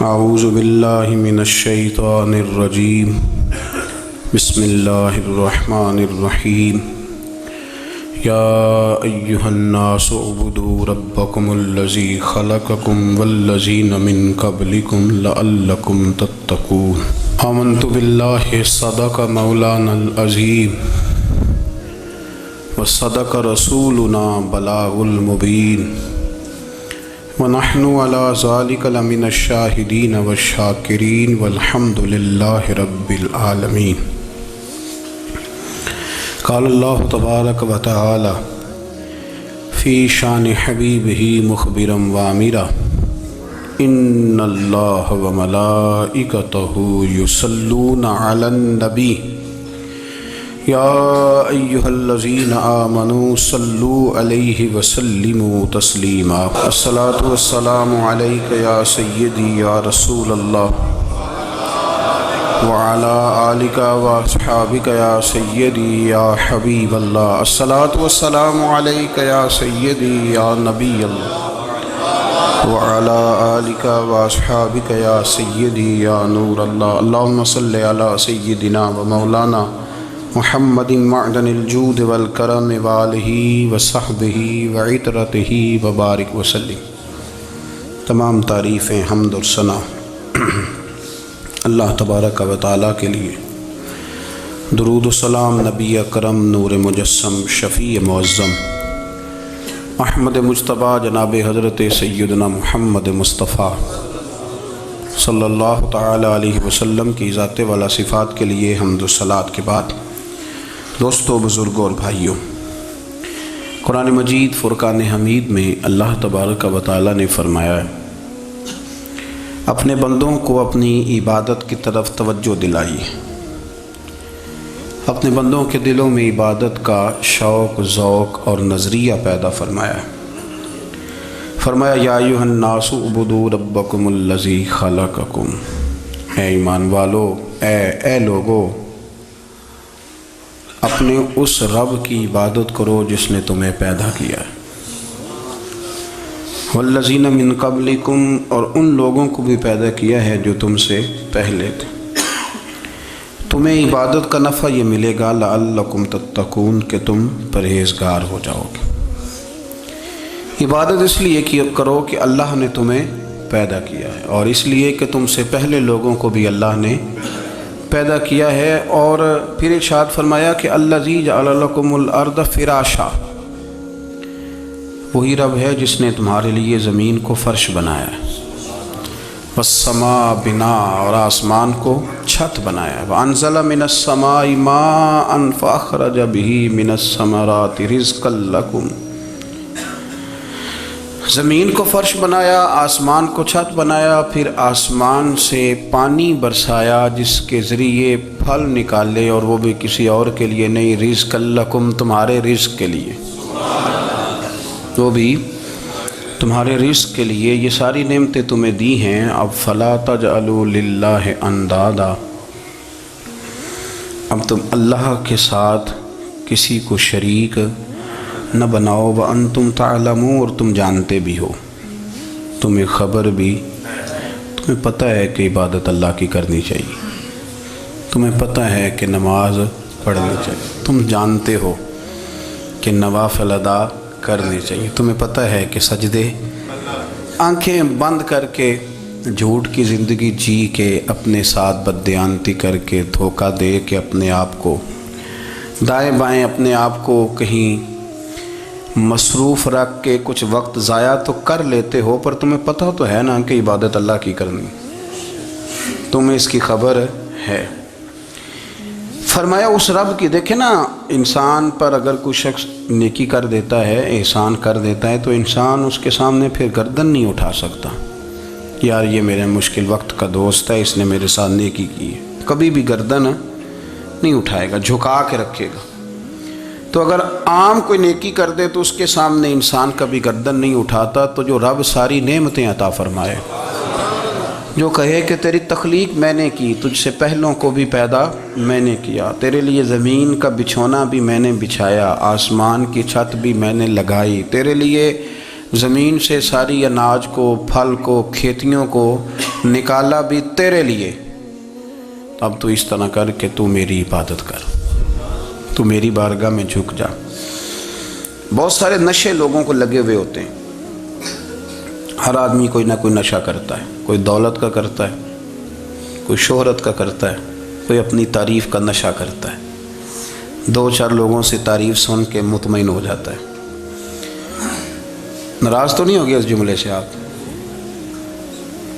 اعوذ باللہ من الشیطان الرجیم بسم اللہ الرحمن الرحیم یا ایہا الناس اعبدوا ربکم الذی خلقکم والذین من قبلکم لعلکم تتقون آمنت باللہ صدق مولانا العظیم وصدق رسولنا بلاغ المبین ونحن على ذلك لمن الشاهدين والشاكرين والحمد لله رب العالمين قال الله تبارك وتعالى في شان حبيبه مخبرا وامرا ان الله وملائكته يصلون على النبي یا ایہا الذین آمنوا صلوا علیہ وسلموا تسلیما الصلاة والسلام علیک یا سیدی یا رسول اللہ وعلی آلک واصحابک یا سیدی یا حبیب اللہ الصلاة والسلام علیک یا سیدی یا نبی اللہ وعلی آلک واصحابک یا سیدی یا نور اللہ اللہم صلی علی سیدنا و مولانا محمد معدن الجود والکرم وآلہ وصحبہ وعطرتہ وبارک وسلم۔ تمام تعریفیں حمد اور ثنا اللہ تبارک و تعالیٰ کے لیے، درود و سلام نبی اکرم نور مجسم شفیع معظم احمد مجتبیٰ جناب حضرت سیدنا محمد مصطفیٰ صلی اللہ تعالیٰ علیہ وسلم کی ذات والا صفات کے لیے حمد و صلوات کے بعد، دوستو، بزرگوں اور بھائیوں، قرآن مجید فرقان حمید میں اللہ تبارک و تعالیٰ نے فرمایا ہے اپنے بندوں کو اپنی عبادت کی طرف توجہ دلائیے، اپنے بندوں کے دلوں میں عبادت کا شوق، ذوق اور نظریہ پیدا فرمایا ہے۔ فرمایا یا ایھا الناس اعبدوا ربکم الذی خلقکم، اے ایمان والو، اے لوگو، اپنے اس رب کی عبادت کرو جس نے تمہیں پیدا کیا ہے، والذین من قبلکم، اور ان لوگوں کو بھی پیدا کیا ہے جو تم سے پہلے تھے۔ تمہیں عبادت کا نفع یہ ملے گا لعلکم تتقون، کہ تم پرہیزگار ہو جاؤ گے۔ عبادت اس لیے کرو کہ اللہ نے تمہیں پیدا کیا ہے، اور اس لیے کہ تم سے پہلے لوگوں کو بھی اللہ نے پیدا کیا ہے۔ اور پھر ارشاد فرمایا کہ الذی جعل لکم الارض فراشا، وہی رب ہے جس نے تمہارے لیے زمین کو فرش بنایا ہے، والسماء بناء، اور آسمان کو چھت بنایا ہے، وانزل من السماء ماء فاخرج به من الثمرات رزقا لکم، زمین کو فرش بنایا، آسمان کو چھت بنایا، پھر آسمان سے پانی برسایا جس کے ذریعے پھل نکالے، اور وہ بھی کسی اور کے لیے نہیں، رزق لکم، تمہارے رزق کے لیے، وہ بھی تمہارے رزق کے لیے۔ یہ ساری نعمتیں تمہیں دی ہیں، اب فلا تجعلوا للہ اندادا، اب تم اللہ کے ساتھ کسی کو شریک نہ بناؤ، وانتم تعلمون، اور تم جانتے بھی ہو، تمہیں خبر بھی، تمہیں پتہ ہے کہ عبادت اللہ کی کرنی چاہیے، تمہیں پتہ ہے کہ نماز پڑھنی چاہیے، تم جانتے ہو کہ نوافل ادا کرنی چاہیے، تمہیں پتہ ہے کہ سجدے آنکھیں بند کر کے جھوٹ کی زندگی جی کے، اپنے ساتھ بددیانتی کر کے، دھوکہ دے کے، اپنے آپ کو دائیں بائیں، اپنے آپ کو کہیں مصروف رکھ کے کچھ وقت ضائع تو کر لیتے ہو، پر تمہیں پتہ تو ہے نا کہ عبادت اللہ کی کرنی، تمہیں اس کی خبر ہے۔ فرمایا اس رب کی، دیکھیں نا، انسان پر اگر کوئی شخص نیکی کر دیتا ہے، احسان کر دیتا ہے، تو انسان اس کے سامنے پھر گردن نہیں اٹھا سکتا، یار یہ میرے مشکل وقت کا دوست ہے، اس نے میرے ساتھ نیکی کی ہے، کبھی بھی گردن نہیں اٹھائے گا، جھکا کے رکھے گا۔ تو اگر عام کوئی نیکی کر دے تو اس کے سامنے انسان کبھی گردن نہیں اٹھاتا، تو جو رب ساری نعمتیں عطا فرمائے، جو کہے کہ تیری تخلیق میں نے کی، تجھ سے پہلوں کو بھی پیدا میں نے کیا، تیرے لیے زمین کا بچھونا بھی میں نے بچھایا، آسمان کی چھت بھی میں نے لگائی، تیرے لیے زمین سے ساری اناج کو، پھل کو، کھیتیوں کو نکالا بھی تیرے لیے، اب تو اس طرح کر کہ تو میری عبادت کر، تو میری بارگاہ میں جھک جا۔ بہت سارے نشے لوگوں کو لگے ہوئے ہوتے ہیں، ہر آدمی کوئی نہ کوئی نشہ کرتا ہے، کوئی دولت کا کرتا ہے، کوئی شہرت کا کرتا ہے، کوئی اپنی تعریف کا نشہ کرتا ہے، دو چار لوگوں سے تعریف سن کے مطمئن ہو جاتا ہے۔ ناراض تو نہیں ہو گیا اس جملے سے؟ آپ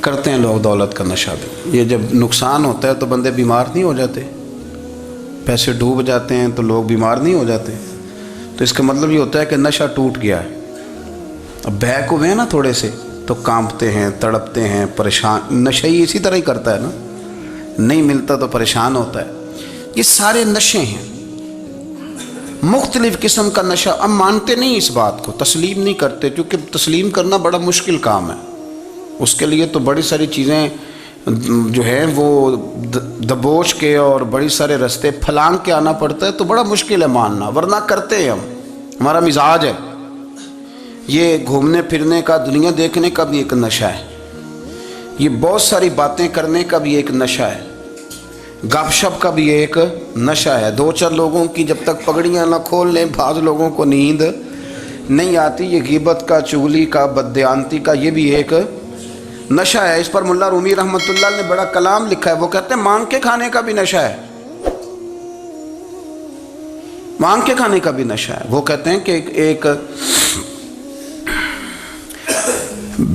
کرتے ہیں لوگ دولت کا نشہ بھی، یہ جب نقصان ہوتا ہے تو بندے بیمار نہیں ہو جاتے؟ پیسے ڈوب جاتے ہیں تو لوگ بیمار نہیں ہو جاتے؟ تو اس کا مطلب یہ ہوتا ہے کہ نشہ ٹوٹ گیا ہے۔ اب بہک ہوئے ہیں نا تھوڑے سے تو کانپتے ہیں، تڑپتے ہیں، پریشان۔ نشہ ہی اسی طرح ہی کرتا ہے نا، نہیں ملتا تو پریشان ہوتا ہے۔ یہ سارے نشے ہیں، مختلف قسم کا نشہ۔ اب مانتے نہیں اس بات کو، تسلیم نہیں کرتے، کیونکہ تسلیم کرنا بڑا مشکل کام ہے۔ اس کے لیے تو بڑی ساری چیزیں جو ہیں وہ دبوچ کے اور بڑی سارے رستے پھلانگ کے آنا پڑتا ہے، تو بڑا مشکل ہے ماننا، ورنہ کرتے ہیں ہم، ہمارا مزاج ہے۔ یہ گھومنے پھرنے کا، دنیا دیکھنے کا بھی ایک نشہ ہے، یہ بہت ساری باتیں کرنے کا بھی ایک نشہ ہے، گپ شپ کا بھی ایک نشہ ہے۔ دو چار لوگوں کی جب تک پگڑیاں نہ کھول لیں، بعض لوگوں کو نیند نہیں آتی۔ یہ غیبت کا، چغلی کا، بددیانتی کا، یہ بھی ایک نشہ ہے۔ اس پر ملا رومی رحمۃ اللہ نے بڑا کلام لکھا ہے، وہ کہتے ہیں مانگ کے کھانے کا بھی نشہ ہے، مانگ کے کھانے کا بھی نشہ ہے۔ وہ کہتے ہیں کہ ایک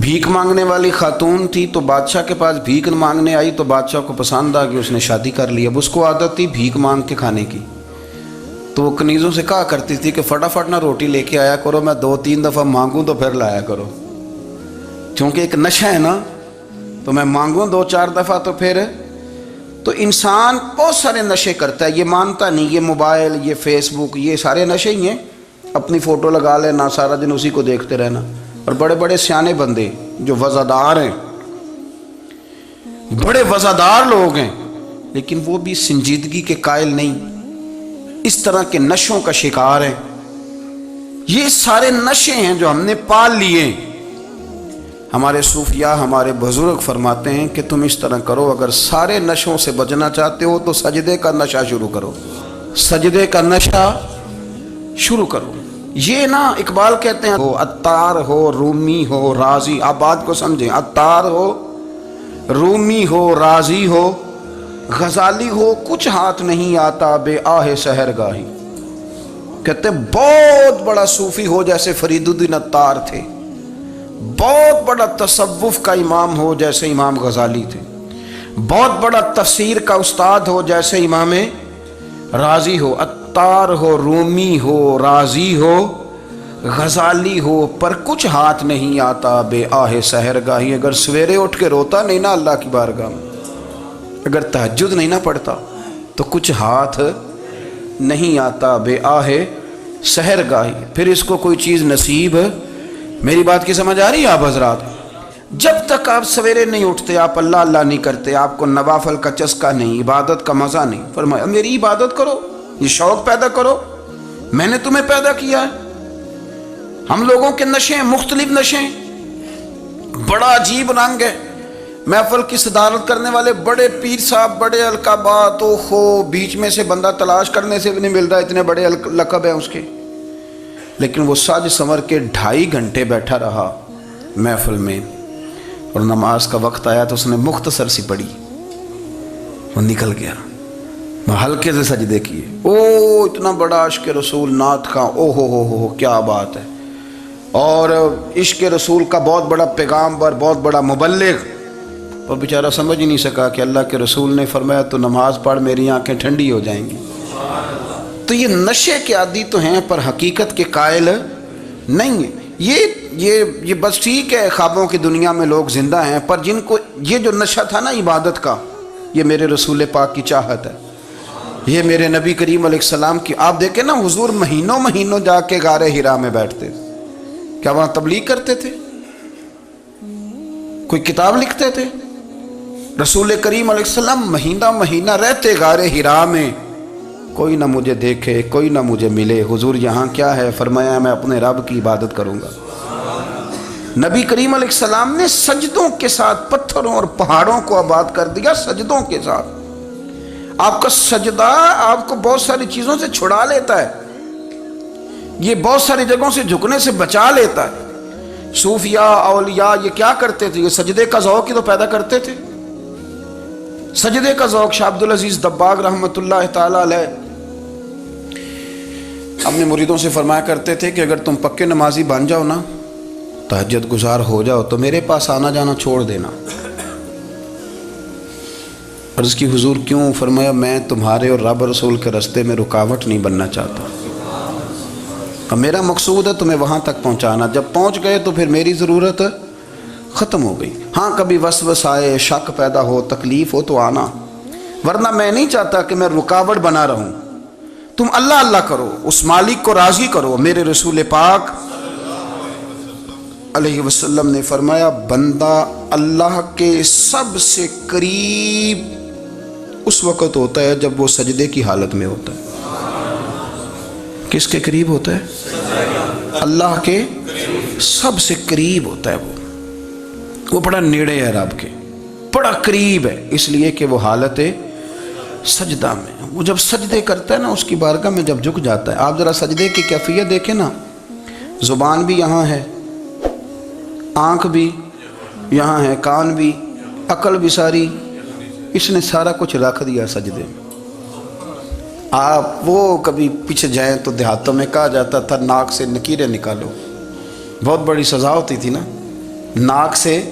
بھیک مانگنے والی خاتون تھی، تو بادشاہ کے پاس بھیک مانگنے آئی، تو بادشاہ کو پسند آ گئی، اس نے شادی کر لی۔ اب اس کو عادت تھی بھیک مانگ کے کھانے کی، تو وہ کنیزوں سے کہا کرتی تھی کہ فٹافٹ نہ روٹی لے کے آیا کرو، میں 2-3 دفعہ مانگوں تو پھر لایا کرو، چونکہ ایک نشہ ہے نا، تو میں مانگوں 2-4 دفعہ تو پھر۔ تو انسان بہت سارے نشے کرتا ہے، یہ مانتا نہیں۔ یہ موبائل، یہ فیس بک، یہ سارے نشے ہی ہیں۔ اپنی فوٹو لگا لینا، سارا دن اسی کو دیکھتے رہنا۔ اور بڑے بڑے سیانے بندے جو وزادار ہیں، بڑے وزادار لوگ ہیں، لیکن وہ بھی سنجیدگی کے قائل نہیں، اس طرح کے نشوں کا شکار ہیں۔ یہ سارے نشے ہیں جو ہم نے پال لیے۔ ہمارے صوفیاء، ہمارے بزرگ فرماتے ہیں کہ تم اس طرح کرو، اگر سارے نشوں سے بچنا چاہتے ہو تو سجدے کا نشہ شروع کرو، سجدے کا نشہ شروع کرو۔ یہ نا اقبال کہتے ہیں، ہو عطار ہو، رومی ہو، رازی، آپ بات کو سمجھیں، عطار ہو، رومی ہو، رازی ہو، غزالی ہو، کچھ ہاتھ نہیں آتا بے آہ سحر گاہی۔ کہتے ہیں بہت بڑا صوفی ہو جیسے فرید الدین عطار تھے، بہت بڑا تصوف کا امام ہو جیسے امام غزالی تھے، بہت بڑا تفسیر کا استاد ہو جیسے امام رازی ہو، عطار ہو، رومی ہو، رازی ہو، غزالی ہو، پر کچھ ہاتھ نہیں آتا بے آہ سحر گاہی۔ اگر سویرے اٹھ کے روتا نہیں نا اللہ کی بارگاہ میں، اگر تہجد نہیں نہ پڑھتا تو کچھ ہاتھ نہیں آتا بے آہ سحر گاہی۔ پھر اس کو کوئی چیز نصیب، میری بات کی سمجھ آ رہی ہے آپ حضرات؟ جب تک آپ سویرے نہیں اٹھتے، آپ اللہ اللہ نہیں کرتے، آپ کو نوافل کا چسکا نہیں، عبادت کا مزہ نہیں، فرمایا میری عبادت کرو، یہ شوق پیدا کرو، میں نے تمہیں پیدا کیا ہے۔ ہم لوگوں کے نشے ہیں، مختلف نشے ہیں، بڑا عجیب رنگ ہے۔ محفل کی صدارت کرنے والے بڑے پیر صاحب، بڑے القابات، بیچ میں سے بندہ تلاش کرنے سے بھی نہیں مل رہا، اتنے بڑے لقب ہیں اس کے، لیکن وہ سج سنور کے 2.5 گھنٹے بیٹھا رہا محفل میں، اور نماز کا وقت آیا تو اس نے مختصر سی پڑھی، وہ نکل گیا، ہلکے سے سجدے کیے۔ اتنا بڑا عشق رسول، نعت خواں، ہو کیا بات ہے، اور عشق رسول کا بہت بڑا پیغام اور بہت بڑا مبلغ، اور بیچارہ سمجھ ہی نہیں سکا کہ اللہ کے رسول نے فرمایا تو نماز پڑھ میری آنکھیں ٹھنڈی ہو جائیں گی۔ تو یہ نشے کے عادی تو ہیں پر حقیقت کے قائل نہیں ہیں۔ یہ بس ٹھیک ہے، خوابوں کی دنیا میں لوگ زندہ ہیں، پر جن کو یہ جو نشہ تھا نا عبادت کا، یہ میرے رسول پاک کی چاہت ہے، یہ میرے نبی کریم علیہ السلام کی۔ آپ دیکھیں نا، حضور مہینوں جا کے غار حرا میں بیٹھتے، کیا وہاں تبلیغ کرتے تھے؟ کوئی کتاب لکھتے تھے؟ رسول کریم علیہ السلام مہینہ رہتے غار حرا میں، کوئی نہ مجھے دیکھے، کوئی نہ مجھے ملے، حضور یہاں کیا ہے؟ فرمایا میں اپنے رب کی عبادت کروں گا۔ نبی کریم علیہ السلام نے سجدوں کے ساتھ پتھروں اور پہاڑوں کو آباد کر دیا، سجدوں کے ساتھ۔ آپ کا سجدہ آپ کو بہت ساری چیزوں سے چھڑا لیتا ہے، یہ بہت ساری جگہوں سے جھکنے سے بچا لیتا ہے۔ صوفیاء اولیاء یہ کیا کرتے تھے؟ یہ سجدے کا ذوق ہی تو پیدا کرتے تھے۔ سجدے کا ذوق شاہ عبدالعزیز دباغ رحمۃ اللہ تعالی علیہ اپنے مریدوں سے فرمایا کرتے تھے کہ اگر تم پکے نمازی بن جاؤ نا، تہجد گزار ہو جاؤ، تو میرے پاس آنا جانا چھوڑ دینا۔ عرض کی حضور کیوں؟ فرمایا میں تمہارے اور رب رسول کے راستے میں رکاوٹ نہیں بننا چاہتا، اب میرا مقصود ہے تمہیں وہاں تک پہنچانا، جب پہنچ گئے تو پھر میری ضرورت ختم ہو گئی۔ ہاں کبھی وسوس آئے، شک پیدا ہو، تکلیف ہو تو آنا، ورنہ میں نہیں چاہتا کہ میں رکاوٹ بنا رہوں۔ تم اللہ اللہ کرو، اس مالک کو راضی کرو۔ میرے رسول پاک علیہ وسلم نے فرمایا بندہ اللہ کے سب سے قریب اس وقت ہوتا ہے جب وہ سجدے کی حالت میں ہوتا ہے۔ کس کے قریب ہوتا ہے؟ اللہ کے سب سے قریب ہوتا ہے۔ وہ بڑا نیڑے ہے رب کے، بڑا قریب ہے، اس لیے کہ وہ حالت سجدہ میں، وہ جب سجدے کرتا ہے نا، اس کی بارگاہ میں جب جھک جاتا ہے۔ آپ ذرا سجدے کی کیفیت دیکھیں نا، زبان بھی یہاں ہے، آنکھ بھی یہاں ہے، کان بھی، عقل بھی ساری، اس نے سارا کچھ رکھ دیا سجدے میں۔ آپ وہ کبھی پیچھے جائیں تو دیہاتوں میں کہا جاتا تھا ناک سے نکیریں نکالو، بہت بڑی سزا ہوتی تھی نا، ناک سے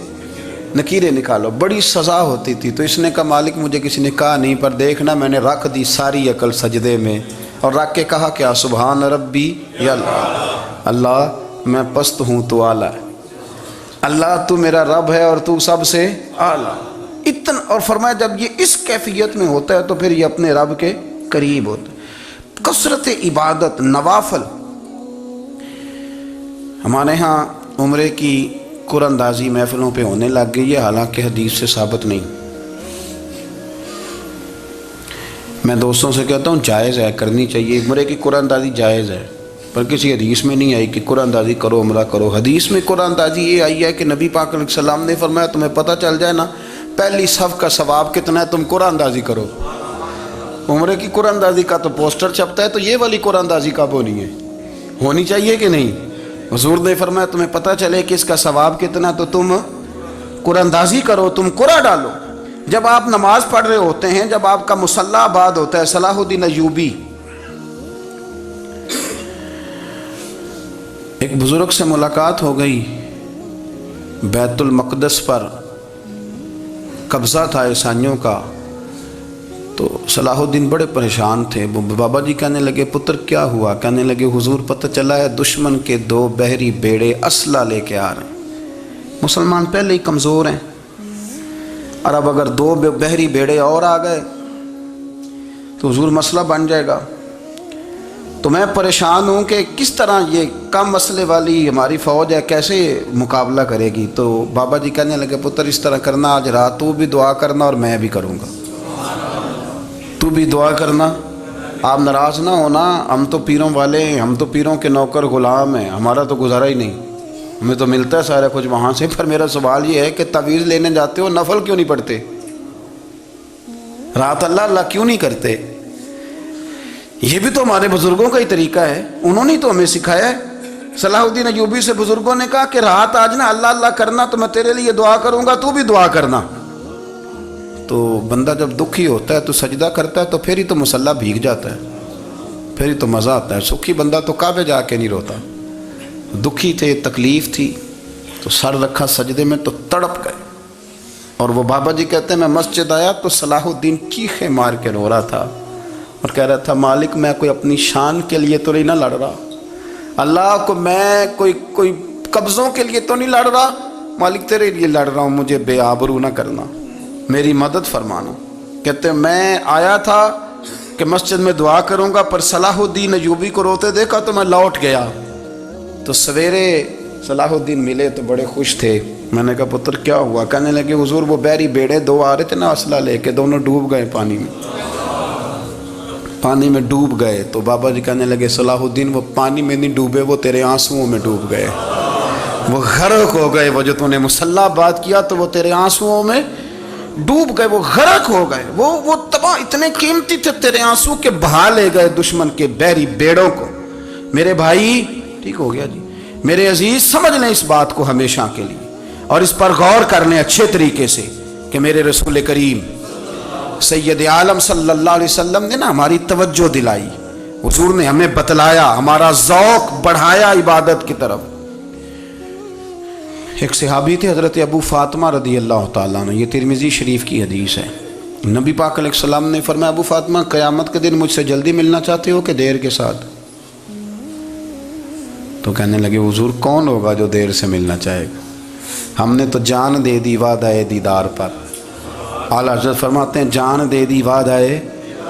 نکیریں نکالو، بڑی سزا ہوتی تھی۔ تو اس نے کہا مالک مجھے کسی نے کہا نہیں، پر دیکھنا میں نے رکھ دی ساری عقل سجدے میں، اور رکھ کے کہا کیا؟ سبحان ربی یا اللہ، اللہ میں پست ہوں تو اعلیٰ ہے، اللہ تو میرا رب ہے اور تو سب سے اعلیٰ اتنا۔ اور فرمایا جب یہ اس کیفیت میں ہوتا ہے تو پھر یہ اپنے رب کے قریب ہوتا ہے۔ کثرت عبادت، نوافل۔ ہمارے ہاں عمرے کی قرآن اندازی محفلوں پہ ہونے لگ گئی ہے، حالانکہ حدیث سے ثابت نہیں۔ میں دوستوں سے کہتا ہوں جائز ہے، کرنی چاہیے، عمرے کی قرآن اندازی جائز ہے، پر کسی حدیث میں نہیں آئی کہ قرآن اندازی کرو عمرہ کرو۔ حدیث میں قرآن اندازی یہ آئی ہے کہ نبی پاک علیہ السلام نے فرمایا تمہیں پتہ چل جائے نا پہلی صف کا ثواب کتنا ہے، تم قرآن اندازی کرو۔ عمرے کی قرآن اندازی کا تو پوسٹر چھپتا ہے، تو یہ والی قرآن اندازی کب ہونی ہے؟ ہونی چاہیے کہ نہیں؟ حضور نے فرمایا تمہیں پتہ چلے کہ اس کا ثواب کتنا، تو تم قرآن اندازی کرو، تم قرآن ڈالو۔ جب آپ نماز پڑھ رہے ہوتے ہیں، جب آپ کا مصلی آباد ہوتا ہے، صلاح الدین ایوبی ایک بزرگ سے ملاقات ہو گئی، بیت المقدس پر قبضہ تھا عیسائیوں کا، تو صلاح الدین بڑے پریشان تھے۔ بابا جی کہنے لگے پتر کیا ہوا؟ کہنے لگے حضور پتہ چلا ہے دشمن کے 2 بحری بیڑے اسلحہ لے کے آ رہے ہیں، مسلمان پہلے ہی کمزور ہیں، اور اب اگر 2 بحری بیڑے اور آ گئے تو حضور مسئلہ بن جائے گا۔ تو میں پریشان ہوں کہ کس طرح یہ کم مسئلے والی ہماری فوج ہے کیسے مقابلہ کرے گی۔ تو بابا جی کہنے لگے پتر اس طرح کرنا، آج رات تو بھی دعا کرنا اور میں بھی کروں گا، تو بھی دعا کرنا، آپ ناراض نہ ہونا، ہم تو پیروں والے ہیں، ہم تو پیروں کے نوکر غلام ہیں، ہمارا تو گزارا ہی نہیں، ہمیں تو ملتا ہے سارا کچھ وہاں سے۔ پر میرا سوال یہ ہے کہ تعویذ لینے جاتے ہو نفل کیوں نہیں پڑھتے؟ رات اللہ اللہ کیوں نہیں کرتے؟ یہ بھی تو ہمارے بزرگوں کا ہی طریقہ ہے، انہوں نے تو ہمیں سکھایا ہے۔ صلاح الدین ایوبی سے بزرگوں نے کہا کہ رات آج نا اللہ اللہ کرنا، تو میں تیرے لیے دعا کروں گا، تو بھی دعا کرنا۔ تو بندہ جب دکھی ہوتا ہے تو سجدہ کرتا ہے، تو پھر ہی تو مصلی بھیگ جاتا ہے، پھر ہی تو مزہ آتا ہے۔ سکھی بندہ تو کعبے جا کے نہیں روتا، دکھی تھے، تکلیف تھی، تو سر رکھا سجدے میں تو تڑپ گئے۔ اور وہ بابا جی کہتے ہیں میں مسجد آیا تو صلاح الدین چیخیں مار کے رو رہا تھا اور کہہ رہا تھا مالک میں کوئی اپنی شان کے لیے تو نہیں نہ لڑ رہا، اللہ کو میں کوئی قبضوں کے لیے تو نہیں لڑ رہا، مالک تیرے لیے لڑ رہا ہوں، مجھے بے آبرو نہ کرنا، میری مدد فرمانا۔ کہتے ہیں میں آیا تھا کہ مسجد میں دعا کروں گا، پر صلاح الدین ایوبی کو روتے دیکھا تو میں لوٹ گیا۔ تو سویرے صلاح الدین ملے تو بڑے خوش تھے۔ میں نے کہا پتر کیا ہوا؟ کہنے لگے حضور وہ بحری بیڑے 2 آ رہے تھے نا اسلحہ لے کے، دونوں ڈوب گئے پانی میں ڈوب گئے۔ تو بابا جی کہنے لگے صلاح الدین وہ پانی میں نہیں ڈوبے، وہ تیرے آنسوؤں میں ڈوب گئے۔ وہ غرق ہو گئے، وہ جو تو نے مصلی بات کیا تو وہ تیرے آنسوؤں میں ڈوب گئے، وہ غرق ہو گئے، وہ تباہ، اتنے قیمتی تھے تیرے آنسو کے بہا لے گئے دشمن کے بحری بیڑوں کو۔ میرے بھائی ٹھیک ہو گیا جی، میرے عزیز سمجھ لیں اس بات کو ہمیشہ کے لیے، اور اس پر غور کر لیں اچھے طریقے سے کہ میرے رسول کریم سید عالم صلی اللہ علیہ وسلم نے نا ہماری توجہ دلائی، حضور نے ہمیں بتلایا، ہمارا ذوق بڑھایا عبادت کی طرف۔ ایک صحابی تھے حضرت ابو فاطمہ رضی اللہ تعالیٰ عنہ، یہ ترمذی شریف کی حدیث ہے۔ نبی پاک علیہ السلام نے فرمایا ابو فاطمہ قیامت کے دن مجھ سے جلدی ملنا چاہتے ہو کہ دیر کے ساتھ؟ تو کہنے لگے حضور کون ہوگا جو دیر سے ملنا چاہے گا، ہم نے تو جان دے دی وعدہ دیدار پر۔ اعلیٰ حضرت فرماتے ہیں جان دے دی وعدہ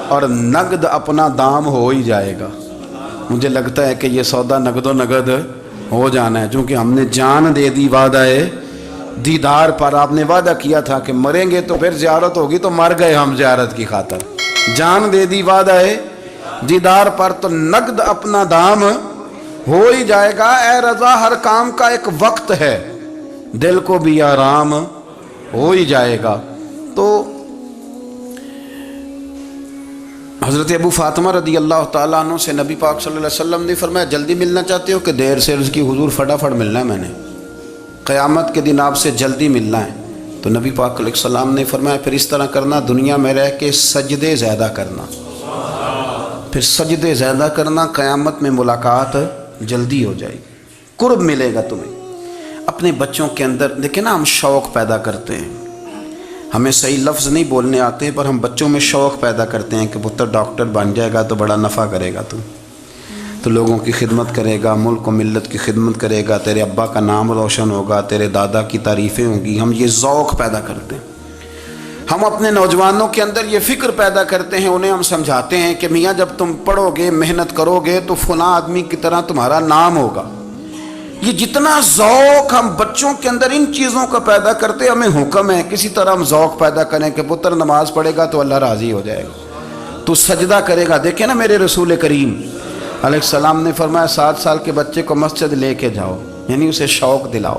اور نقد اپنا دام ہو ہی جائے گا۔ مجھے لگتا ہے کہ یہ سودا نقد و نقد ہو جانا ہے، چونکہ ہم نے جان دے دی وعدہ دیدار پر۔ آپ نے وعدہ کیا تھا کہ مریں گے تو پھر زیارت ہوگی، تو مر گئے ہم زیارت کی خاطر۔ جان دے دی وعدہ دیدار پر تو نقد اپنا دام ہو ہی جائے گا۔ اے رضا ہر کام کا ایک وقت ہے، دل کو بھی آرام ہو ہی جائے گا۔ تو حضرت ابو فاطمہ رضی اللہ تعالیٰ عنہ سے نبی پاک صلی اللہ علیہ وسلم نے فرمایا جلدی ملنا چاہتے ہو کہ دیر سے؟ اس کی حضور فٹافٹ ملنا ہے، میں نے قیامت کے دن آپ سے جلدی ملنا ہے۔ تو نبی پاک علیہ السلام نے فرمایا پھر اس طرح کرنا، دنیا میں رہ کے سجدے زیادہ کرنا، پھر سجدے زیادہ کرنا، قیامت میں ملاقات جلدی ہو جائے گی، قرب ملے گا تمہیں۔ اپنے بچوں کے اندر دیکھیں نا، ہم شوق پیدا کرتے ہیں، ہمیں صحیح لفظ نہیں بولنے آتے پر ہم بچوں میں شوق پیدا کرتے ہیں کہ پتر ڈاکٹر بن جائے گا تو بڑا نفع کرے گا، تو لوگوں کی خدمت کرے گا، ملک و ملت کی خدمت کرے گا، تیرے ابا کا نام روشن ہوگا، تیرے دادا کی تعریفیں ہوں گی۔ ہم یہ ذوق پیدا کرتے ہیں، ہم اپنے نوجوانوں کے اندر یہ فکر پیدا کرتے ہیں، انہیں ہم سمجھاتے ہیں کہ میاں جب تم پڑھو گے، محنت کرو گے تو فلاں آدمی کی طرح تمہارا نام ہوگا۔ یہ جتنا ذوق ہم بچوں کے اندر ان چیزوں کا پیدا کرتے، ہمیں حکم ہے کسی طرح ہم ذوق پیدا کریں کہ پتر نماز پڑھے گا تو اللہ راضی ہو جائے گا، تو سجدہ کرے گا۔ دیکھیں نا میرے رسول کریم علیہ السلام نے فرمایا 7 سال کے بچے کو مسجد لے کے جاؤ، یعنی اسے شوق دلاؤ،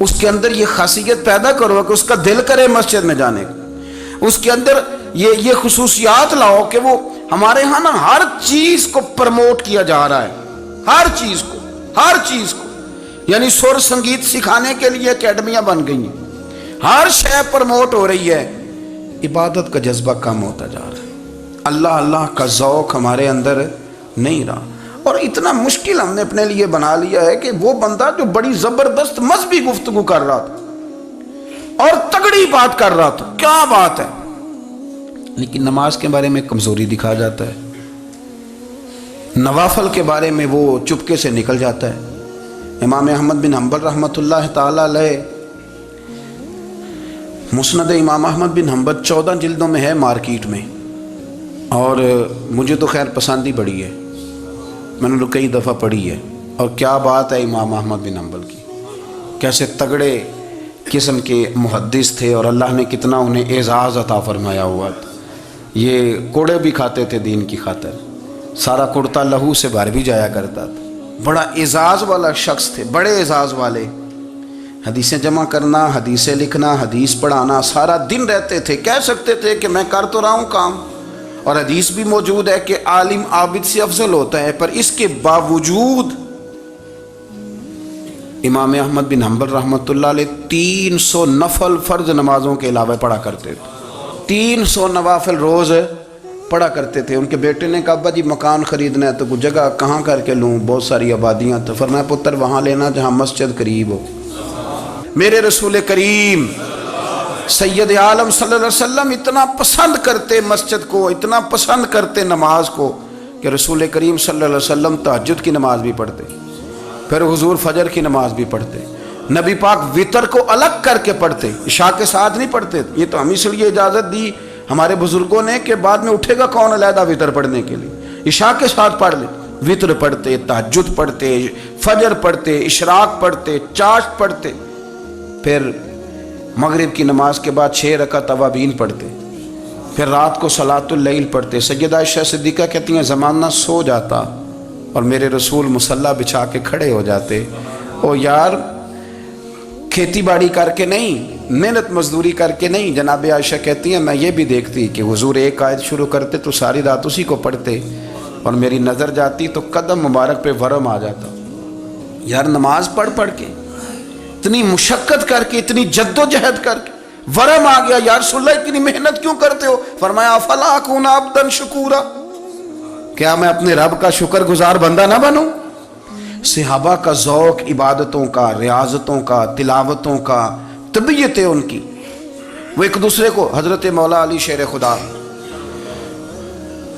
اس کے اندر یہ خاصیت پیدا کرو کہ اس کا دل کرے مسجد میں جانے کا، اس کے اندر یہ خصوصیات لاؤ کہ وہ ہمارے ہاں نا ہر چیز کو پرموٹ کیا جا رہا ہے، ہر چیز کو، یعنی سر سنگیت سکھانے کے لیے اکیڈمیاں بن گئی ہیں، ہر شے پرموٹ ہو رہی ہے، عبادت کا جذبہ کم ہوتا جا رہا ہے، اللہ کا ذوق ہمارے اندر نہیں رہا۔ اور اتنا مشکل ہم نے اپنے لیے بنا لیا ہے کہ وہ بندہ جو بڑی زبردست مذہبی گفتگو کر رہا تھا اور تگڑی بات کر رہا تھا، کیا بات ہے، لیکن نماز کے بارے میں کمزوری دکھا جاتا ہے، نوافل کے بارے میں وہ چپکے سے نکل جاتا ہے۔ امام احمد بن حنبل رحمۃ اللہ تعالیٰ علیہ، مسند امام احمد بن حنبل 14 جلدوں میں ہے مارکیٹ میں، اور مجھے تو خیر پسند ہی بڑی ہے، میں نے کئی دفعہ پڑھی ہے۔ اور کیا بات ہے امام احمد بن حنبل کی، کیسے تگڑے قسم کے محدث تھے، اور اللہ نے کتنا انہیں اعزاز عطا فرمایا ہوا تھا۔ یہ کوڑے بھی کھاتے تھے دین کی خاطر، سارا کرتا لہو سے بھر بھی جایا کرتا تھا، بڑا اعزاز والا شخص تھے، بڑے اعزاز والے۔ حدیثیں جمع کرنا، حدیثیں لکھنا، حدیث پڑھانا، سارا دن رہتے تھے، کہہ سکتے تھے کہ میں کر تو رہا ہوں کام، اور حدیث بھی موجود ہے کہ عالم عابد سے افضل ہوتا ہے، پر اس کے باوجود امام احمد بن حنبل رحمۃ اللہ علیہ 300 نفل فرض نمازوں کے علاوہ پڑھا کرتے تھے، 300 نوافل روز پڑھا کرتے تھے۔ ان کے بیٹے نے کہا ابا جی مکان خریدنا ہے تو کوئی جگہ کہاں کر کے لوں، بہت ساری آبادیاں، تو فرمایا پتر وہاں لینا جہاں مسجد قریب ہو۔ میرے رسول کریم سید عالم صلی اللہ علیہ وسلم اتنا پسند کرتے مسجد کو، اتنا پسند کرتے نماز کو، کہ رسول کریم صلی اللہ علیہ وسلم تہجد کی نماز بھی پڑھتے، پھر حضور فجر کی نماز بھی پڑھتے، نبی پاک وتر کو الگ کر کے پڑھتے، عشاء کے ساتھ نہیں پڑھتے۔ یہ تو ہم اس لیے اجازت دی ہمارے بزرگوں نے کہ بعد میں اٹھے گا کون علیحدہ وتر پڑھنے کے لیے، عشاء کے ساتھ پڑھ لے، وتر پڑھتے، تہجد پڑھتے، فجر پڑھتے، اشراق پڑھتے، چاشت پڑھتے، پھر مغرب کی نماز کے بعد 6 رکعت اوابین پڑھتے، پھر رات کو صلاۃ اللیل پڑھتے۔ سیدہ عائشہ صدیقہ کہتی ہیں زمانہ سو جاتا اور میرے رسول مصلی بچھا کے کھڑے ہو جاتے، او یار کھیتی باڑی کر کے نہیں، محنت مزدوری کر کے نہیں. جناب عائشہ کہتی ہیں میں یہ بھی دیکھتی کہ حضور ایک آیت شروع کرتے تو ساری رات اسی کو پڑھتے، اور میری نظر جاتی تو قدم مبارک پہ ورم آ جاتا. یار نماز پڑھ کے اتنی مشقت کر کے اتنی جد و جہد کر کے ورم آ گیا، یا رسول اللہ اتنی محنت کیوں کرتے ہو؟ فرمایا افلا اکون عبدا شکورا، کیا میں اپنے رب کا شکر گزار بندہ نہ بنوں؟ صحابہ کا ذوق عبادتوں کا، ریاضتوں کا، تلاوتوں کا، طبیعت ہے ان کی، وہ ایک دوسرے کو. حضرت مولا علی شیر خدا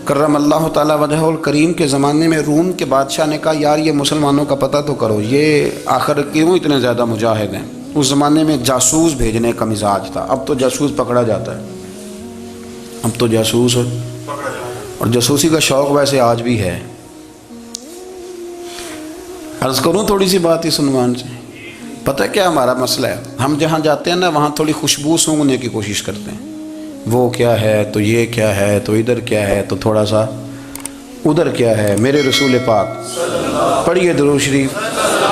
کرم اللہ تعالی وجہہ الکریم کے زمانے میں روم کے بادشاہ نے کہا یار یہ مسلمانوں کا پتہ تو کرو، یہ آخر کیوں اتنے زیادہ مجاہد ہیں. اس زمانے میں جاسوس بھیجنے کا مزاج تھا، اب تو جاسوس پکڑا جاتا ہے، اب تو جاسوس اور جاسوسی کا شوق ویسے آج بھی ہے. عرض کروں تھوڑی سی بات اس عنوان سے. پتہ کیا ہمارا مسئلہ ہے؟ ہم جہاں جاتے ہیں نا وہاں تھوڑی خوشبو سونگنے کی کوشش کرتے ہیں. وہ کیا ہے تو یہ کیا ہے تو ادھر کیا ہے تو تھوڑا سا ادھر کیا ہے. میرے رسول پاک پڑھیے درود شریف،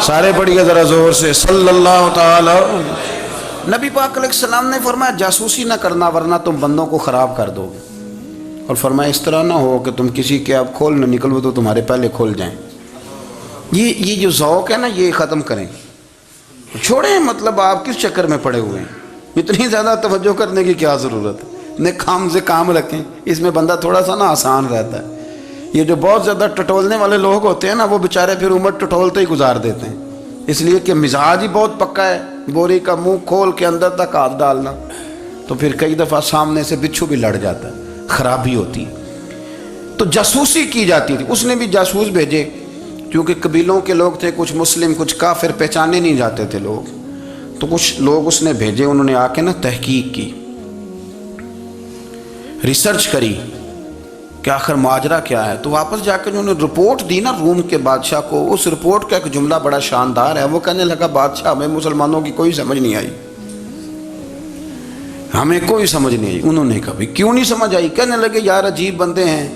سارے پڑھیے ذرا زور سے صلی اللہ تعالی. نبی پاک علیہ السلام نے فرمایا جاسوسی نہ کرنا ورنہ تم بندوں کو خراب کر دو گے، اور فرمایا اس طرح نہ ہو کہ تم کسی کے آپ کھول نہ نکلو تو تمہارے پہلے کھول جائیں. یہ جو ذوق ہے نا یہ ختم کریں، چھوڑیں. مطلب آپ کس چکر میں پڑے ہوئے ہیں؟ اتنی زیادہ توجہ کرنے کی کیا ضرورت ہے؟ نے کام سے کام رکھیں، اس میں بندہ تھوڑا سا نا آسان رہتا ہے. یہ جو بہت زیادہ ٹٹولنے والے لوگ ہوتے ہیں نا وہ بیچارے پھر عمر ٹٹولتے ہی گزار دیتے ہیں، اس لیے کہ مزاج ہی بہت پکا ہے. بوری کا منہ کھول کے اندر تک ہاتھ ڈالنا تو پھر کئی دفعہ سامنے سے بچھو بھی لڑ جاتا ہے، خرابی ہوتی ہے. تو جاسوسی کی جاتی تھی. اس نے بھی جاسوس بھیجے کیونکہ قبیلوں کے لوگ تھے، کچھ مسلم کچھ کافر، پہچانے نہیں جاتے تھے لوگ. تو کچھ لوگ اس نے بھیجے، انہوں نے آ کے نا تحقیق کی، ریسرچ کری کہ آخر ماجرا کیا ہے. تو واپس جا کے انہوں نے رپورٹ دی نا روم کے بادشاہ کو. اس رپورٹ کا ایک جملہ بڑا شاندار ہے. وہ کہنے لگا بادشاہ ہمیں مسلمانوں کی کوئی سمجھ نہیں آئی، ہمیں کوئی سمجھ نہیں آئی. انہوں نے کہا کیوں نہیں سمجھ آئی؟ کہنے لگے یار عجیب بندے ہیں،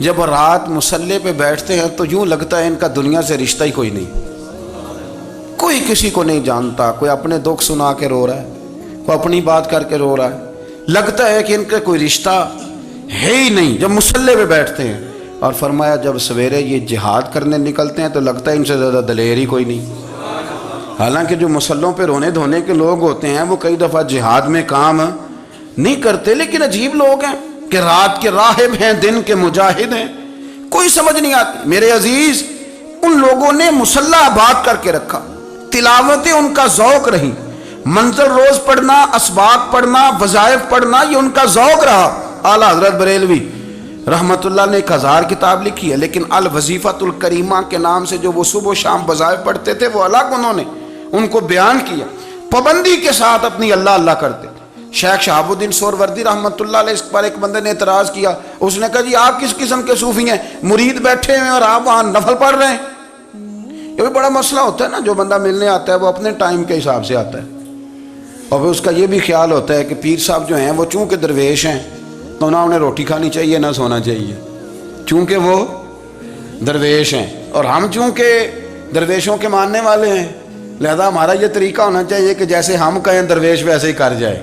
جب رات مصلے پہ بیٹھتے ہیں تو یوں لگتا ہے ان کا دنیا سے رشتہ ہی کوئی نہیں، کوئی کسی کو نہیں جانتا. کوئی اپنے دکھ سنا کے رو رہا ہے، کوئی اپنی بات کر کے رو رہا ہے، لگتا ہے کہ ان کا کوئی رشتہ ہے ہی نہیں جب مصلے پہ بیٹھتے ہیں. اور فرمایا جب سویرے یہ جہاد کرنے نکلتے ہیں تو لگتا ہے ان سے زیادہ دلیر ہی کوئی نہیں. حالانکہ جو مسلوں پہ رونے دھونے کے لوگ ہوتے ہیں وہ کئی دفعہ جہاد میں کام نہیں کرتے، لیکن عجیب لوگ ہیں کہ رات کے راہب ہیں، دن کے مجاہد ہیں، کوئی سمجھ نہیں آتی. میرے عزیز ان لوگوں نے مسلح آباد کر کے رکھا، تلاوتیں ان کا ذوق رہی، منزل روز پڑھنا، اسباق پڑھنا، وظائف پڑھنا، یہ ان کا ذوق رہا. اعلیٰ حضرت بریلوی رحمت اللہ نے 1000 کتاب لکھی ہے، لیکن الوظیفۃ الکریمہ کے نام سے جو وہ صبح و شام وظائف پڑھتے تھے وہ الگ انہوں نے ان کو بیان کیا، پابندی کے ساتھ اپنی اللہ اللہ کرتے تھے. شیخ شہاب الدین سہروردی رحمت اللہ علیہ اس پر ایک بندے نے اعتراض کیا. اس نے کہا جی آپ کس قسم کے صوفی ہیں، مرید بیٹھے ہیں اور آپ وہاں نفل پڑھ رہے ہیں؟ یہ بھی بڑا مسئلہ ہوتا ہے نا. جو بندہ ملنے آتا ہے وہ اپنے ٹائم کے حساب سے آتا ہے، اور پھر اس کا یہ بھی خیال ہوتا ہے کہ پیر صاحب جو ہیں وہ چونکہ درویش ہیں تو نہ انہیں روٹی کھانی چاہیے نہ سونا چاہیے، چونکہ وہ درویش ہیں، اور ہم چونکہ درویشوں کے ماننے والے ہیں لہذا ہمارا یہ طریقہ ہونا چاہیے کہ جیسے ہم کہیں درویش ویسے ہی کر جائے.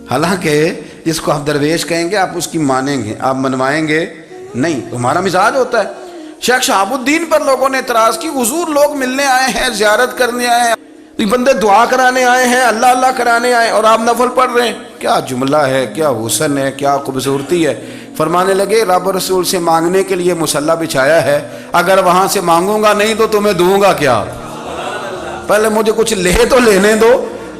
حالانکہ جس کو آپ درویش کہیں گے آپ اس کی مانیں گے، آپ منوائیں گے نہیں، ہمارا مزاج ہوتا ہے. شیخ شہاب الدین پر لوگوں نے اعتراض کی، حضور لوگ ملنے آئے ہیں، زیارت کرنے آئے ہیں، یہ بندے دعا کرانے آئے ہیں، اللہ اللہ کرانے آئے اور آپ نفل پڑھ رہے ہیں. کیا جملہ ہے، کیا حسن ہے، کیا خوبصورتی ہے. فرمانے لگے رب رسول سے مانگنے کے لیے مصلی بچھایا ہے، اگر وہاں سے مانگوں گا نہیں تو تمہیں دوں گا کیا؟ پہلے مجھے کچھ لے تو لینے دو،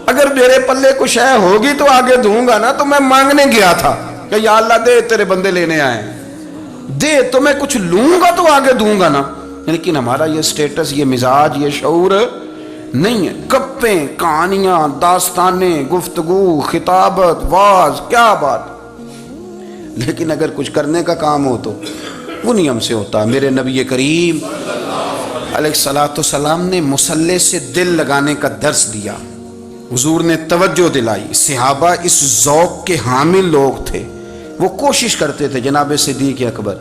اگر میرے پلے کچھ ہے ہوگی تو آگے دوں گا نا. تو میں مانگنے گیا تھا کہ یا اللہ دے تیرے بندے لینے آئے ہیں، دے تو میں کچھ لوں گا تو آگے دوں گا نا. لیکن ہمارا یہ سٹیٹس، یہ مزاج، یہ شعور نہیں ہے. گپیں، کہانیاں، داستانیں، گفتگو، خطابت، واز، کیا بات. لیکن اگر کچھ کرنے کا کام ہو تو وہ نہیں ہم سے ہوتا. میرے نبی کریم علیہ الصلوۃ والسلام نے مصلی سے دل لگانے کا درس دیا، حضور نے توجہ دلائی. صحابہ اس ذوق کے حامل لوگ تھے، وہ کوشش کرتے تھے. جناب صدیق اکبر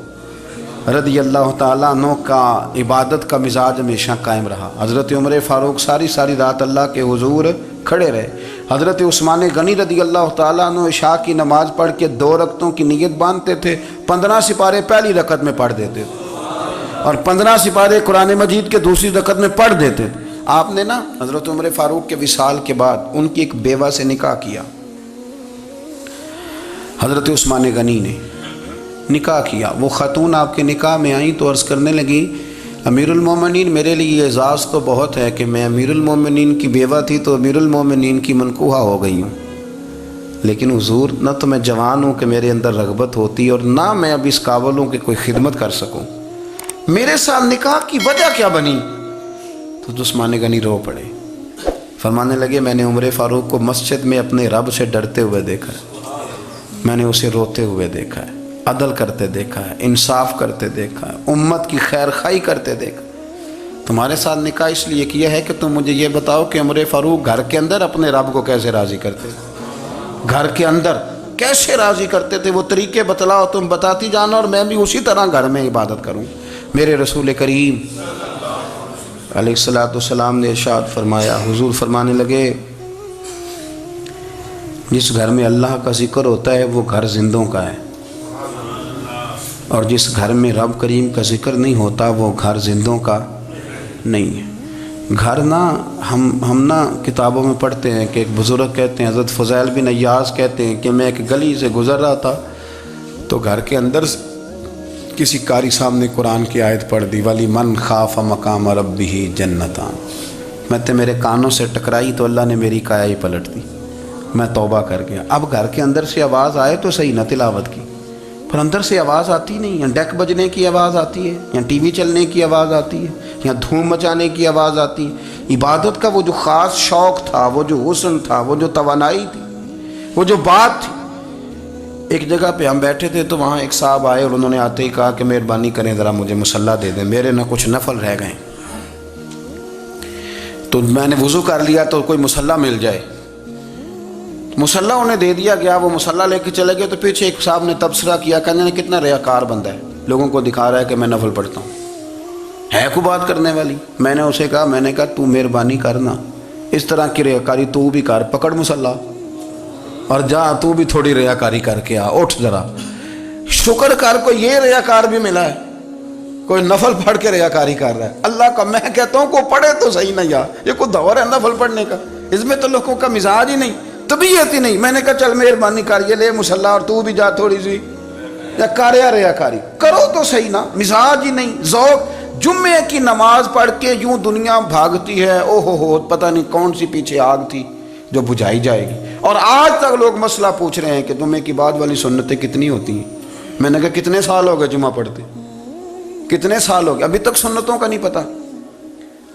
رضی اللہ تعالیٰ عنہ کا عبادت کا مزاج ہمیشہ قائم رہا۔ حضرت عمر فاروق ساری رات اللہ کے حضور کھڑے رہے۔ حضرت عثمان غنی رضی اللہ تعالیٰ عنہ عشاء کی نماز پڑھ کے 2 رکعتوں کی نیت باندھتے تھے، 15 سپارے پہلی رکعت میں پڑھ دیتے تھے اور 15 سپارے قرآن مجید کے دوسری رکعت میں پڑھ دیتے تھے۔ آپ نے نا حضرت عمر فاروق کے وصال کے بعد ان کی ایک بیوہ سے نکاح کیا، حضرت عثمان غنی نے نکاح کیا۔ وہ خاتون آپ کے نکاح میں آئیں تو عرض کرنے لگی امیر المومنین میرے لیے اعزاز تو بہت ہے کہ میں امیر المومنین کی بیوہ تھی تو امیر المومنین کی منکوحہ ہو گئی ہوں، لیکن حضور نہ تو میں جوان ہوں کہ میرے اندر رغبت ہوتی اور نہ میں اب اس قابل ہوں کہ کوئی خدمت کر سکوں، میرے ساتھ نکاح کی وجہ کیا بنی؟ تو عثمان غنی رو پڑے، فرمانے لگے میں نے عمر فاروق کو مسجد میں اپنے رب سے ڈرتے ہوئے دیکھا ہے، میں نے اسے روتے ہوئے دیکھا ہے، عدل کرتے دیکھا ہے، انصاف کرتے دیکھا ہے، امت کی خیر خواہی کرتے دیکھا۔ تمہارے ساتھ نکاح اس لیے کیا ہے کہ تم مجھے یہ بتاؤ کہ عمر فاروق گھر کے اندر اپنے رب کو کیسے راضی کرتے تھے، گھر کے اندر کیسے راضی کرتے تھے، وہ طریقے بتلاؤ، تم بتاتی جانا اور میں بھی اسی طرح گھر میں عبادت کروں۔ میرے رسول کریم علیہ السلام نے ارشاد فرمایا، حضور فرمانے لگے جس گھر میں اللہ کا ذکر ہوتا ہے وہ گھر زندوں کا ہے، اور جس گھر میں رب کریم کا ذکر نہیں ہوتا وہ گھر زندوں کا نہیں ہے۔ گھر نا ہم نا کتابوں میں پڑھتے ہیں کہ ایک بزرگ کہتے ہیں، حضرت فضیل بن ایاز کہتے ہیں کہ میں ایک گلی سے گزر رہا تھا تو گھر کے اندر کسی قاری صاحب نے قرآن کی آیت پڑھ دی، ولی من خاف مقام ربہ جنتان، میں تے میرے کانوں سے ٹکرائی تو اللہ نے میری کایا ہی پلٹ دی، میں توبہ کر گیا۔ اب گھر کے اندر سے آواز آئے تو صحیح نہ تلاوت کی، پر اندر سے آواز آتی نہیں، یا ڈیک بجنے کی آواز آتی ہے، یا ٹی وی چلنے کی آواز آتی ہے، یا دھوم مچانے کی آواز آتی ہے۔ عبادت کا وہ جو خاص شوق تھا، وہ جو حسن تھا، وہ جو توانائی تھی، وہ جو بات تھی۔ ایک جگہ پہ ہم بیٹھے تھے تو وہاں ایک صاحب آئے اور انہوں نے آتے ہی کہا کہ مہربانی کریں ذرا مجھے مصلی دے دیں، میرے نہ کچھ نفل رہ گئے۔ تو میں نے وضو کر لیا تو کوئی مصلی مل جائے، مصلی انہیں دے دیا گیا، وہ مصلی لے کے چلے گئے تو پیچھے ایک صاحب نے تبصرہ کیا، کہنے نے کتنا ریاکار بندہ ہے، لوگوں کو دکھا رہا ہے کہ میں نفل پڑھتا ہوں، ہے کوئی بات کرنے والی؟ میں نے اسے کہا، میں نے کہا تو مہربانی کرنا اس طرح کی ریاکاری تو بھی کر، پکڑ مصلی اور جا تو بھی تھوڑی ریاکاری کر کے آ، اٹھ ذرا شکر کر، کوئی یہ ریاکار بھی ملا ہے، کوئی نفل پڑھ کے ریاکاری کر رہا ہے اللہ کا۔ میں کہتا ہوں کو پڑھے تو صحیح نہیں، یہ کوئی دور ہے نفل پڑھنے کا؟ اس میں تو لوگوں کا مزاج ہی نہیں، طبیعت ہی نہیں۔ میں نے کہا چل مہربانی کر، یہ لے مصلی اور تو بھی جا تھوڑی سی یا کر یا ریاکاری کرو تو صحیح نا، مزاج ہی نہیں، ذوق۔ جمعے کی نماز پڑھ کے یوں دنیا بھاگتی ہے، او ہو پتہ نہیں کون سی پیچھے آگ تھی جو بجھائی جائے گی، اور آج تک لوگ مسئلہ پوچھ رہے ہیں کہ جمعے کی بعد والی سنتیں کتنی ہوتی ہیں۔ میں نے کہا کتنے سال ہو گئے جمعہ پڑھتے، کتنے سال ہو گئے، ابھی تک سنتوں کا نہیں پتہ،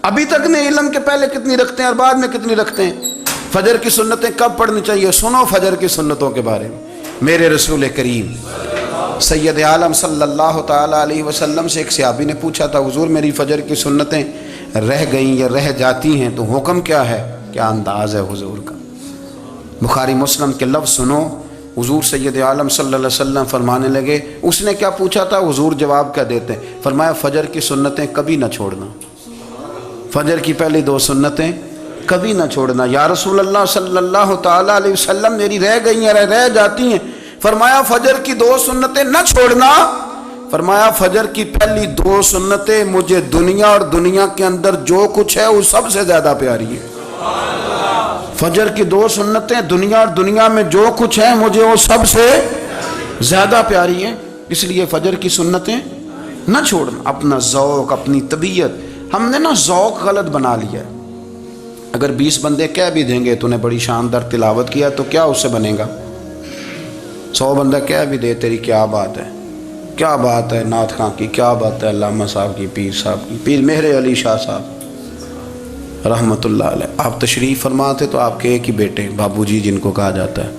ابھی تک نے علم کے پہلے کتنی رکھتے ہیں اور بعد میں کتنی رکھتے ہیں۔ فجر کی سنتیں کب پڑھنی چاہیے؟ سنو فجر کی سنتوں کے بارے میں۔ میرے رسول کریم سید عالم صلی اللہ تعالیٰ علیہ وسلم سے ایک صحابی نے پوچھا تھا، حضور میری فجر کی سنتیں رہ گئیں یا رہ جاتی ہیں تو حکم کیا ہے؟ کیا انداز ہے حضور کا؟ بخاری مسلم کے لفظ سنو، حضور سید عالم صلی اللہ علیہ وسلم فرمانے لگے، اس نے کیا پوچھا تھا، حضور جواب کیا دیتے ہیں؟ فرمایا فجر کی سنتیں کبھی نہ چھوڑنا، فجر کی پہلی 2 سنتیں کبھی نہ چھوڑنا۔ یا رسول اللہ صلی اللہ تعالیٰ علیہ وسلم میری رہ گئی ہیں، رہ جاتی ہیں۔ فرمایا فجر کی 2 سنتیں نہ چھوڑنا، فرمایا فجر کی پہلی 2 سنتیں مجھے دنیا اور دنیا کے اندر جو کچھ ہے وہ سب سے زیادہ پیاری ہے۔ فجر کی 2 سنتیں دنیا اور دنیا میں جو کچھ ہے مجھے وہ سب سے زیادہ پیاری ہیں، اس لیے فجر کی سنتیں نہ چھوڑنا۔ اپنا ذوق، اپنی طبیعت، ہم نے نا ذوق غلط بنا لیا ہے۔ اگر 20 بندے کہہ بھی دیں گے تو نے بڑی شاندار تلاوت کیا تو کیا اس سے بنے گا؟ 100 بندہ کہہ بھی دے تیری کیا بات ہے، کیا بات ہے نعت خاں کی، کیا بات ہے علامہ صاحب کی، پیر صاحب کی، پیر مہر علی شاہ صاحب رحمۃ اللہ علیہ۔ آپ تشریف فرما تھے تو آپ کے ایک ہی بیٹے بابو جی جن کو کہا جاتا ہے،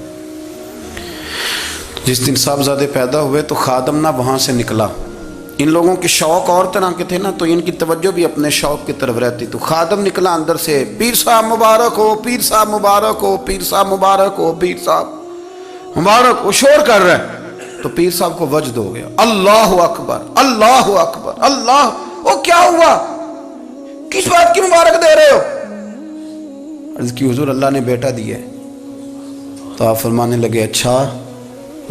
جس دن صاحبزادے پیدا ہوئے تو خادم نہ وہاں سے نکلا۔ ان لوگوں کے شوق اور طرح کے تھے نا، تو ان کی توجہ بھی اپنے شوق کی طرف رہتی۔ تو خادم نکلا اندر سے، پیر صاحب مبارک ہو، پیر صاحب مبارک ہو، پیر صاحب مبارک ہو، پیر صاحب مبارک ہو، شور کر رہا ہے۔ تو پیر صاحب کو وجد ہو گیا، اللہ اکبر اللہ اکبر اللہ، وہ کیا ہوا، کس بات کی مبارک دے رہے ہو؟ عرض کی حضور اللہ نے بیٹا دیا ہے۔ تو آپ فرمانے لگے اچھا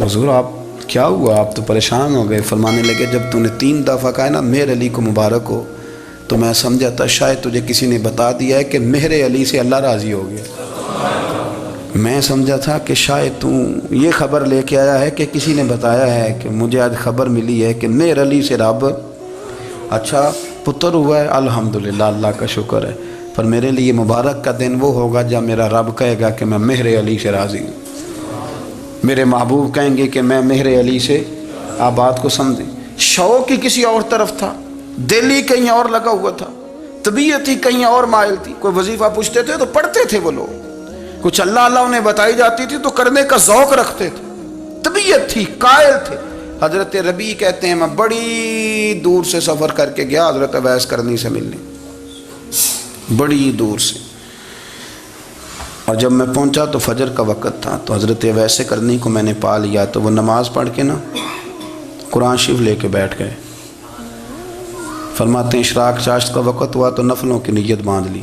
حضور آپ کیا ہوا، آپ تو پریشان ہو گئے۔ فرمانے لگے جب تو نے 3 دفعہ کہا نا مہر علی کو مبارک ہو، تو میں سمجھا تھا شاید تجھے کسی نے بتا دیا ہے کہ مہر علی سے اللہ راضی ہو گیا۔ میں سمجھا تھا کہ شاید تو یہ خبر لے کے آیا ہے کہ کسی نے بتایا ہے کہ مجھے آج خبر ملی ہے کہ مہر علی سے رب اچھا پتر ہوا ہے، الحمدللہ اللہ کا شکر ہے، پر میرے لیے مبارک کا دن وہ ہوگا جب میرا رب کہے گا کہ میں مہر علی سے راضی ہوں، میرے محبوب کہیں گے کہ میں مہر علی سے۔ آپ بات کو سمجھیں، شوق ہی کسی اور طرف تھا، دل ہی کہیں اور لگا ہوا تھا، طبیعت ہی کہیں اور مائل تھی۔ کوئی وظیفہ پوچھتے تھے تو پڑھتے تھے وہ لوگ، کچھ اللہ اللہ انہیں بتائی جاتی تھی تو کرنے کا ذوق رکھتے تھے، طبیعت تھی، قائل تھے۔ حضرت ربیع کہتے ہیں میں بڑی دور سے سفر کر کے گیا حضرت اویس کرنی سے ملنے، بڑی دور سے، اور جب میں پہنچا تو فجر کا وقت تھا، تو حضرت اویس کرنی کو میں نے پا لیا، تو وہ نماز پڑھ کے نا قرآن شریف لے کے بیٹھ گئے۔ فرماتے ہیں اشراق چاشت کا وقت ہوا تو نفلوں کی نیت باندھ لی۔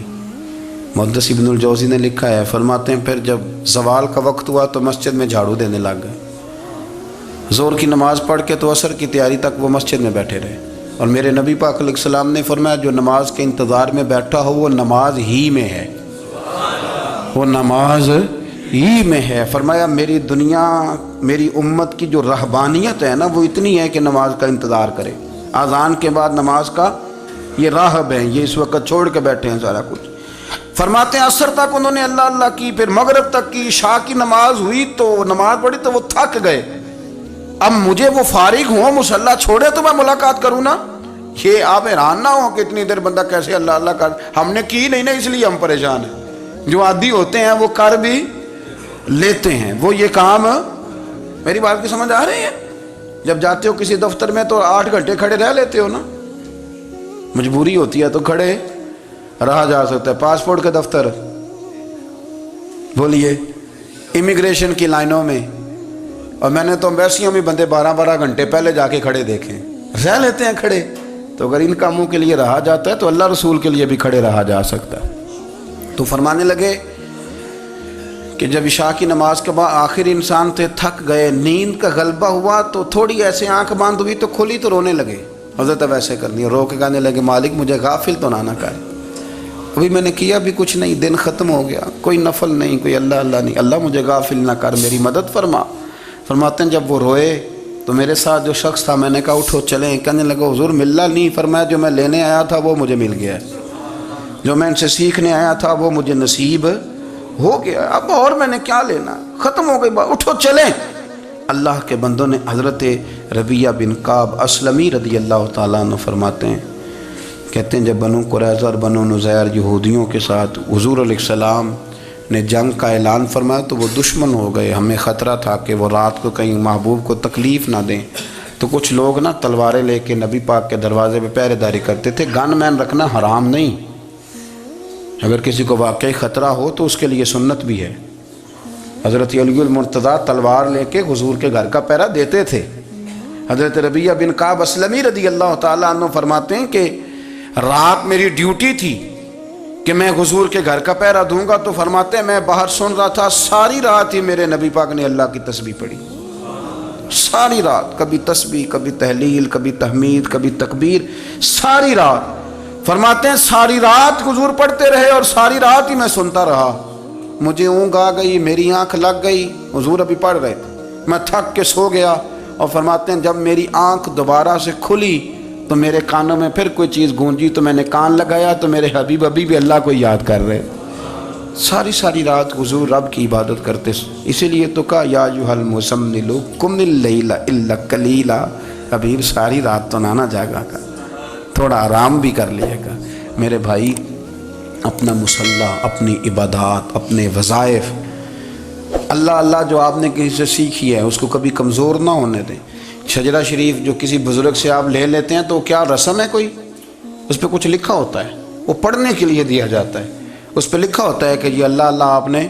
محدث ابن الجوزی نے لکھا ہے، فرماتے ہیں پھر جب زوال کا وقت ہوا تو مسجد میں جھاڑو دینے لگ گئے، ظہر کی نماز پڑھ کے تو عصر کی تیاری تک وہ مسجد میں بیٹھے رہے، اور میرے نبی پاک علیہ السلام نے فرمایا جو نماز کے انتظار میں بیٹھا ہو وہ نماز ہی میں ہے، وہ نماز ہی میں ہے۔ فرمایا میری دنیا میری امت کی جو رہبانیت ہے نا وہ اتنی ہے کہ نماز کا انتظار کرے، اذان کے بعد نماز کا یہ راہب ہیں، یہ اس وقت چھوڑ کے بیٹھے ہیں سارا کچھ۔ فرماتے ہیں عصر تک انہوں نے اللہ اللہ کی، پھر مغرب تک کی، عشاء کی نماز ہوئی تو نماز پڑھی تو وہ تھک گئے، اب مجھے وہ فارغ ہوں مصلی چھوڑے تو میں ملاقات کروں نا۔ یہ آپ حیران نہ ہو کہ اتنی دیر بندہ کیسے اللہ اللہ کر، ہم نے کی نہیں نا اس لیے ہم پریشان ہیں، جو عادی ہوتے ہیں وہ کر بھی لیتے ہیں، وہ یہ کام۔ میری بات کی سمجھ آ رہی ہے؟ جب جاتے ہو کسی دفتر میں تو 8 گھنٹے کھڑے رہ لیتے ہو نا، مجبوری ہوتی ہے تو کھڑے رہا جا سکتا ہے۔ پاسپورٹ کے دفتر بولیے، امیگریشن کی لائنوں میں، اور میں نے تو ایمبیسیوں میں بندے 12 گھنٹے پہلے جا کے کھڑے دیکھے، رہ لیتے ہیں کھڑے۔ تو اگر ان کاموں کے لیے رہا جاتا ہے تو اللہ رسول کے لیے بھی کھڑے رہا جا سکتا ہے۔ تو فرمانے لگے کہ جب عشاء کی نماز کے بعد آخر انسان تھے، تھک گئے، نیند کا غلبہ ہوا تو تھوڑی ایسے آنکھ بند ہوئی تو کھلی تو رونے لگے۔ حضرت ویسے کرنی رو کے کہنے لگے مالک مجھے غافل تو نہ کر، ابھی میں نے کیا بھی کچھ نہیں، دن ختم ہو گیا، کوئی نفل نہیں، کوئی اللہ اللہ نہیں، اللہ مجھے غافل نہ کر، میری مدد فرما۔ فرماتے ہیں جب وہ روئے تو میرے ساتھ جو شخص تھا میں نے کہا اٹھو چلیں، کہنے لگا حضور ملنا نہیں، فرمایا جو میں لینے آیا تھا وہ مجھے مل گیا، جو میں ان سے سیکھنے آیا تھا وہ مجھے نصیب ہو گیا، اب اور میں نے کیا لینا، ختم ہو گئی بات، اٹھو چلیں۔ اللہ کے بندوں نے حضرت ربیعہ بن کعب اسلمی رضی اللہ تعالیٰ عنہ فرماتے ہیں، کہتے ہیں جب بنو قریظہ اور بنو نذیر یہودیوں کے ساتھ حضور علیہ السلام نے جنگ کا اعلان فرمایا تو وہ دشمن ہو گئے، ہمیں خطرہ تھا کہ وہ رات کو کہیں محبوب کو تکلیف نہ دیں، تو کچھ لوگ نا تلواریں لے کے نبی پاک کے دروازے پہ پہرے داری کرتے تھے۔ گن مین رکھنا حرام نہیں، اگر کسی کو واقعی خطرہ ہو تو اس کے لیے سنت بھی ہے۔ حضرت علی المرتضیٰ تلوار لے کے حضور کے گھر کا پہرا دیتے تھے۔ حضرت ربیعہ بن کعب اسلمی رضی اللہ تعالیٰ عنہ فرماتے ہیں کہ رات میری ڈیوٹی تھی کہ میں حضور کے گھر کا پہرا دوں گا، تو فرماتے ہیں میں باہر سن رہا تھا، ساری رات ہی میرے نبی پاک نے اللہ کی تسبیح پڑھی، ساری رات، کبھی تسبیح، کبھی تحلیل، کبھی تحمید، کبھی تکبیر، ساری رات۔ فرماتے ہیں ساری رات حضور پڑھتے رہے اور ساری رات ہی میں سنتا رہا، مجھے اونگ آ گئی، میری آنکھ لگ گئی، حضور ابھی پڑھ رہے تھے، میں تھک کے سو گیا۔ اور فرماتے ہیں جب میری آنکھ دوبارہ سے کھلی تو میرے کانوں میں پھر کوئی چیز گونجی تو میں نے کان لگایا تو میرے حبیب ابھی بھی اللہ کو یاد کر رہے، ساری رات حضور رب کی عبادت کرتے۔ اسی لیے تو کہا یا ایھا المزمل قم اللیل الا قلیلا، حبیب ساری رات تو نہ جاگا کر، تھوڑا آرام بھی کر لیا گا۔ میرے بھائی اپنا مصلی، اپنی عبادات، اپنے وظائف، اللہ اللہ جو آپ نے کسی سے سیکھی ہے اس کو کبھی کمزور نہ ہونے دیں۔ شجرہ شریف جو کسی بزرگ سے آپ لے لیتے ہیں تو کیا رسم ہے کوئی؟ اس پہ کچھ لکھا ہوتا ہے، وہ پڑھنے کے لیے دیا جاتا ہے، اس پہ لکھا ہوتا ہے کہ یہ اللہ اللہ آپ نے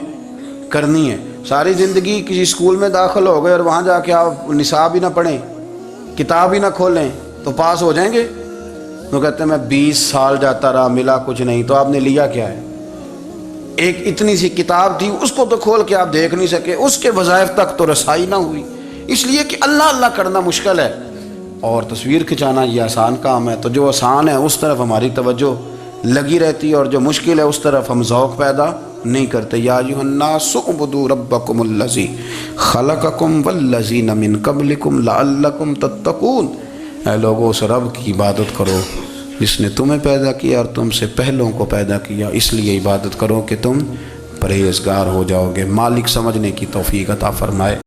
کرنی ہے۔ ساری زندگی کسی اسکول میں داخل ہو گئے اور وہاں جا کے آپ نصاب ہی نہ پڑھیں، کتاب ہی نہ کھولیں تو پاس ہو جائیں گے؟ وہ کہتے ہیں میں 20 سال جاتا رہا ملا کچھ نہیں، تو آپ نے لیا کیا ہے؟ ایک اتنی سی کتاب تھی، اس کو تو کھول کے آپ دیکھ نہیں سکے، اس کے وظائف تک تو رسائی نہ ہوئی، اس لیے کہ اللہ اللہ کرنا مشکل ہے اور تصویر کھنچانا یہ آسان کام ہے۔ تو جو آسان ہے اس طرف ہماری توجہ لگی رہتی ہے اور جو مشکل ہے اس طرف ہم ذوق پیدا نہیں کرتے۔ یا ایھا الناس اعبدوا ربکم الذی خلقکم والذین من قبلکم لعلکم تتقون، اے لوگو اس رب کی عبادت کرو جس نے تمہیں پیدا کیا اور تم سے پہلوں کو پیدا کیا، اس لیے عبادت کرو کہ تم پرہیزگار ہو جاؤ گے۔ مالک سمجھنے کی توفیق عطا فرمائے۔